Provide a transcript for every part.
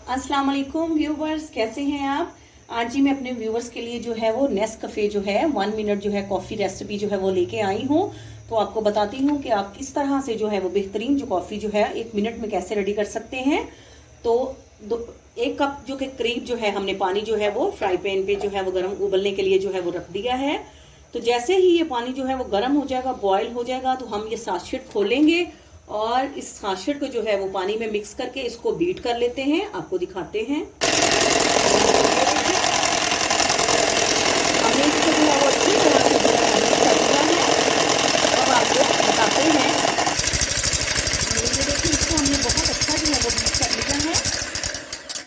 अस्सलाम वालेकुम व्यूवर्स, कैसे हैं आप। आज जी मैं अपने व्यूवर्स के लिए जो है वो नेस्कफे जो है 1 मिनट जो है कॉफ़ी रेसिपी जो है वो लेके आई हूँ। तो आपको बताती हूँ कि आप किस तरह से जो है वो बेहतरीन जो कॉफ़ी जो है 1 मिनट में कैसे रेडी कर सकते हैं। तो 1 कप जो के करीब जो है हमने पानी जो है वो फ्राई पैन पे जो है वो गर्म उबलने के लिए जो है वो रख दिया है। तो जैसे ही ये पानी जो है वो गर्म हो जाएगा, बॉयल हो जाएगा, तो हम ये साशेट खोलेंगे और इस साशेट को जो है वो पानी में मिक्स करके इसको बीट कर लेते हैं। आपको दिखाते हैं। हमने इसको जो है वो अच्छी तरह से जो है मिक्स कर दिया है। अब आपको बताते हैं, ये देखिए इसको हमने बहुत अच्छा जो है वो मिक्स कर लिया है।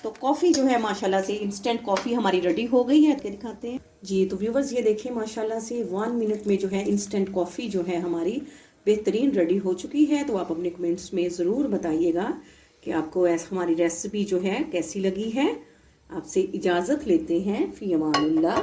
तो कॉफ़ी जो है माशाल्लाह से इंस्टेंट कॉफ़ी हमारी रेडी हो गई है। दिखाते हैं जी। तो व्यूवर्स ये देखिए माशाल्लाह से 1 मिनट में जो है इंस्टेंट कॉफ़ी जो है हमारी बेहतरीन रेडी हो चुकी है। तो आप अपने कमेंट्स में ज़रूर बताइएगा कि आपको हमारी रेसिपी जो है कैसी लगी है। आपसे इजाज़त लेते हैं। फ़ी अमानिल्लाह।